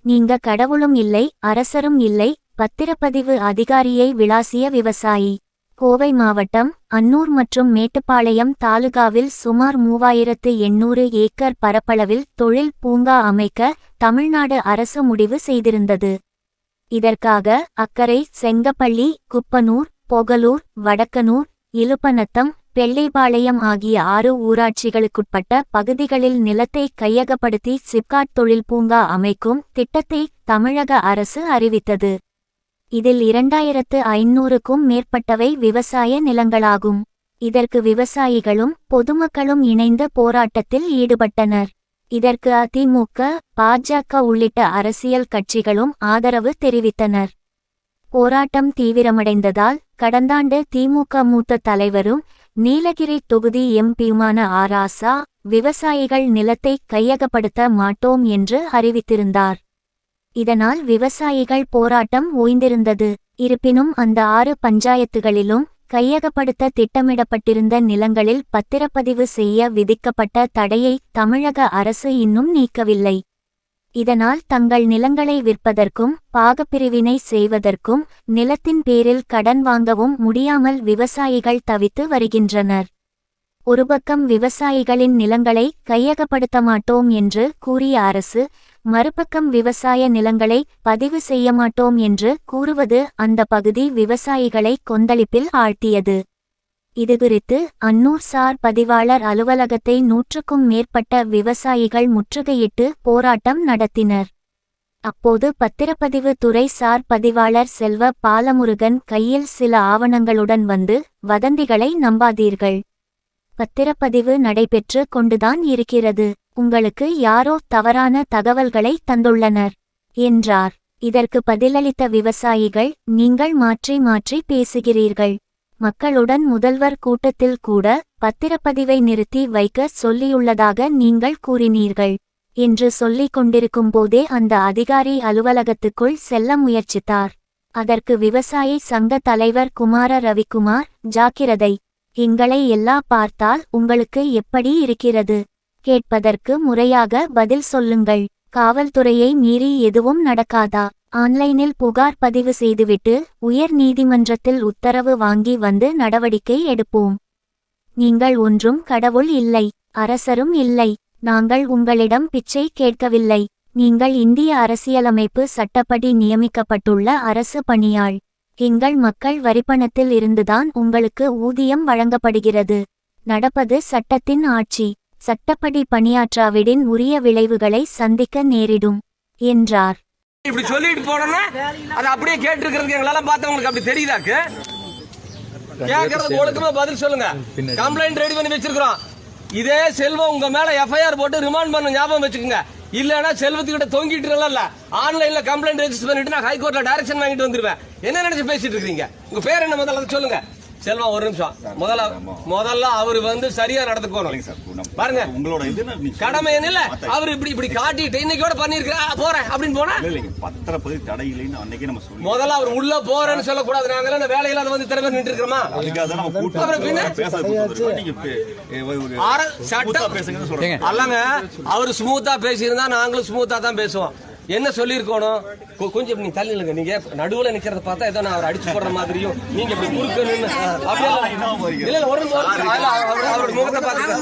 நீங்க கடவுளும் இல்லை, அரசரும் இல்லை. பத்திரப்பதிவு அதிகாரியை விளாசிய விவசாயி. கோவை மாவட்டம் அன்னூர் மற்றும் மேட்டுப்பாளையம் தாலுகாவில் சுமார் 3800 ஏக்கர் பரப்பளவில் தொழில் பூங்கா அமைக்க தமிழ்நாடு அரசு முடிவு செய்திருந்தது. இதற்காக அக்கரை, செங்கப்பள்ளி, குப்பனூர், பொகலூர், வடக்கனூர், இலுப்பநத்தம், பெள்ளைபாளையம் ஆகிய 6 ஊராட்சிகளுக்குட்பட்ட பகுதிகளில் நிலத்தை கையகப்படுத்தி சிப்காட் தொழில் பூங்கா அமைக்கும் திட்டத்தை தமிழக அரசு அறிவித்தது. இதில் 2500க்கும் மேற்பட்டவை விவசாய நிலங்களாகும். இதற்கு விவசாயிகளும் பொதுமக்களும் இணைந்து போராட்டத்தில் ஈடுபட்டனர். இதற்கு அதிமுக, பாஜக உள்ளிட்ட அரசியல் கட்சிகளும் ஆதரவு தெரிவித்தனர். போராட்டம் தீவிரமடைந்ததால் கடந்தாண்டு திமுக மூத்த தலைவரும் நீலகிரி தொகுதி எம்பியுமான ராசா விவசாயிகள் நிலத்தை கையகப்படுத்த மாட்டோம் என்று அறிவித்திருந்தார். இதனால் விவசாயிகள் போராட்டம் ஓய்ந்திருந்தது. இருப்பினும் அந்த 6 பஞ்சாயத்துகளிலும் கையகப்படுத்த திட்டமிடப்பட்டிருந்த நிலங்களில் பத்திரப்பதிவு செய்ய விதிக்கப்பட்ட தடையை தமிழக அரசு இன்னும் நீக்கவில்லை. இதனால் தங்கள் நிலங்களை விற்பதற்கும் பாகப்பிரிவினை செய்வதற்கும் நிலத்தின் பேரில் கடன் வாங்கவும் முடியாமல் விவசாயிகள் தவித்து வருகின்றனர். ஒரு பக்கம் விவசாயிகளின் நிலங்களை கையகப்படுத்த மாட்டோம் என்று கூறிய அரசு, மறுபக்கம் விவசாய நிலங்களை பதிவு செய்ய மாட்டோம் என்று கூறுவது அந்த பகுதி விவசாயிகளை கொந்தளிப்பில் ஆழ்த்தியது. இதுகுறித்து அன்னூர் சார் பதிவாளர் அலுவலகத்தை 100க்கும் மேற்பட்ட விவசாயிகள் முற்றுகையிட்டு போராட்டம் நடத்தினர். அப்போது பத்திரப்பதிவு துறை சார் பதிவாளர் செல்வ பாலமுருகன் கையில் சில ஆவணங்களுடன் வந்து, வதந்திகளை நம்பாதீர்கள், பத்திரப்பதிவு நடைபெற்று கொண்டுதான் இருக்கிறது, உங்களுக்கு யாரோ தவறான தகவல்களை தந்துள்ளனர் என்றார். இதற்கு பதிலளித்த விவசாயிகள், நீங்கள் மாற்றி மாற்றி பேசுகிறீர்கள். மக்களுடன் முதல்வர் கூட்டத்தில் கூட பத்திரப்பதிவை நிறுத்தி வைக்க சொல்லியுள்ளதாக நீங்கள் கூறினீர்கள் என்று சொல்லிக் கொண்டிருக்கும் போதே அந்த அதிகாரி அலுவலகத்துக்குள் செல்ல முயற்சித்தார். அதற்கு விவசாயி சங்க தலைவர் குமார ரவிக்குமார், ஜாக்கிரதை, எங்களை எல்லாம் பார்த்தால் உங்களுக்கு எப்படி இருக்கிறது? கேட்பதற்கு முறையாக பதில் சொல்லுங்கள். காவல்துறையை மீறி எதுவும் நடக்காதா? ஆன்லைனில் புகார் பதிவு செய்துவிட்டு உயர் நீதிமன்றத்தில் உத்தரவு வாங்கி வந்து நடவடிக்கை எடுப்போம். நீங்கள் ஒன்றும் கடவுள் இல்லை, அரசரும் இல்லை. நாங்கள் உங்களிடம் பிச்சை கேட்கவில்லை. நீங்கள் இந்திய அரசியலமைப்பு சட்டப்படி நியமிக்கப்பட்டுள்ள அரசு பணியாள். எங்கள் மக்கள் வரிப்பணத்தில் இருந்துதான் உங்களுக்கு ஊதியம் வழங்கப்படுகிறது. நடப்பது சட்டத்தின் ஆட்சி. சட்டப்படி பணியாற்றாவிடின் உரிய விளைவுகளை சந்திக்க நேரிடும் என்றார். இப்படி சொல்லிட்டு போனோம்னா அதை அப்படியே கேட்டு எங்களால பார்த்தவங்களுக்கு அப்படி தெரியுதாக்கு? கேட்கறது ஒழுக்கமா பதில் சொல்லுங்க. கம்ப்ளைண்ட் ரெடி பண்ணி வச்சிருக்கிறோம். இதே செல்வம் உங்க மேல எஃப்ஐஆர் போட்டு ரிமாண்ட் பண்ண ஞாபகம் வச்சுக்கோங்க. இல்லன்னா செல்வத்துக்கிட்ட தொங்கிட்டு இல்ல, ஆன்லைன்ல கம்ப்ளைண்ட் ரெஜிஸ்டர் பண்ணிட்டு நான் ஹைகோர்ட்ல டைரக்ஷன் வாங்கிட்டு வந்துருவேன். என்ன நினைச்சு பேசிட்டு இருக்கீங்க? உங்க பேர் என்ன முதல்ல சொல்லுங்க. செல்வம், ஒரு நிமிஷம். முதல்ல அவரு வந்து சரியா நடந்துக்கணும் பாருங்க. உங்களோட கடமை என்ன? அவரு இப்படி காட்டிட்டு இன்னைக்கு பண்ணிருக்கா போறேன் அப்படின்னு போனா பத்திரப்பதிவு தடை இல்லைன்னு அன்னைக்கு நம்ம சொல்லி முதல்ல அவர் உள்ள போறேன்னு சொல்லக்கூடாது. நாங்க வேலையில்லாத வந்து திறமை நின்று இருக்கிறோமா? அல்லங்க, அவரு ஸ்மூத்தா பேசியிருந்தா நாங்களும் ஸ்மூத்தா தான் பேசுவோம். என்ன சொல்லிருக்கணும்? கொஞ்சம் நீ தள்ளி இல்லங்க, நீங்க நடுவுல நிக்கிறத பார்த்தா ஏதோ நான் அவர் அடிச்சு போடுற மாதிரியும் நீங்க இப்படி குறுக்கணும்னு அவரோட முகத்தை பார்த்து.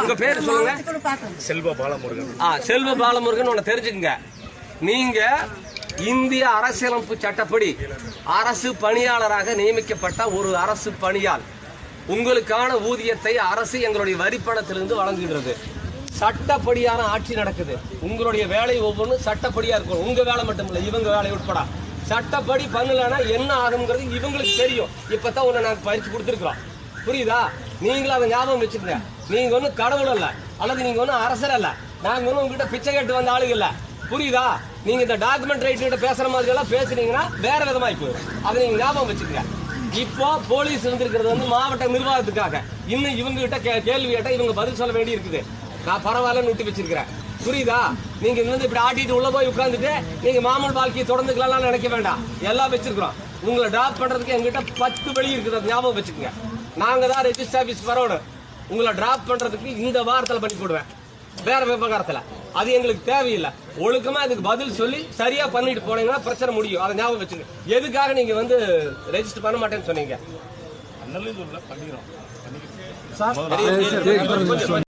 உங்க பேரு சொல்லுங்க. செல்வ பாலமுருகன். செல்வ பாலமுருகன். ஒன்னு தெரிஞ்சுக்கங்க, நீங்க இந்திய அரசியலமைப்பு சட்டப்படி அரசு பணியாளராக நியமிக்கப்பட்ட ஒரு அரசு பணியாள். உங்களுக்கான ஊதியத்தை அரசு எங்களுடைய வரிப்பணத்திலிருந்து வழங்குகிறது. சட்டப்படியான ஆட்சி நடக்குது. உங்களுடைய வேலை ஒவ்வொன்றும் சட்டப்படியா இருக்கும். உங்க வேலை மட்டும் இல்ல, இவங்க வேலை உட்பட சட்டப்படி பண்ணலன்னா என்ன ஆகுங்கிறது இவங்களுக்கு தெரியும். இப்பதான் உன்னை நாங்க பயிற்சி கொடுத்துருக்கோம். புரியுதா? நீங்களும் அதை ஞாபகம் வச்சுக்கோங்க. நீங்க ஒன்னும் கடவுள் அல்ல, அல்லது நீங்க ஒன்னும் அரசர் அல்ல. நாங்க ஒன்னும் உங்ககிட்ட பிச்சை கேட்டு வந்த ஆளுங்க இல்ல. புரியுதா? நீங்க இந்த டாக்குமெண்ட் ரைட்டு பேசுற மாதிரி எல்லாம் பேசுனீங்கன்னா வேற விதமாய் போயிடும். அதை நீங்க ஞாபகம் வச்சுக்கோங்க. இப்போ போலீஸ் இருந்திருக்கிறது வந்து மாவட்ட நிர்வாகத்துக்காக. இன்னும் இவங்க கிட்ட கேள்வி கேட்டா இவங்க பதில் சொல்ல வேண்டி இருக்குது. நான் பரவாயில்லன்னு விட்டு வச்சிருக்கிறேன். புரியுதா? நீங்க இப்படி ஆட்டிட்டு உள்ள போய் உட்கார்ந்துட்டு நீங்க மாமூல் வாழ்க்கையை தொடர்ந்துக்கலாம் நினைக்க வேண்டாம். எல்லாம் வச்சிருக்கிறோம். உங்களை டிராப் பண்றதுக்கு எங்கிட்ட 10 வழி இருக்குது. ஞாபகம் வச்சுக்கோங்க. நாங்க தான் ரெஜிஸ்டர் ஆபீஸ் வரணும். உங்களை டிராப் பண்றதுக்கு இந்த வாரத்தில் பண்ணி போடுவேன், வேற விவகாரத்துல. அது எங்களுக்கு தேவையில்லை. ஒழுக்கமா அதுக்கு பதில் சொல்லி சரியா பண்ணிட்டு போனீங்கன்னா பிரச்சனை முடியும். அதை ஞாபகம் வச்சுங்க. எதுக்காக நீங்க வந்து ரெஜிஸ்டர் பண்ண மாட்டேன்னு சொன்னீங்க? பண்ணிக்கிறோம். சார்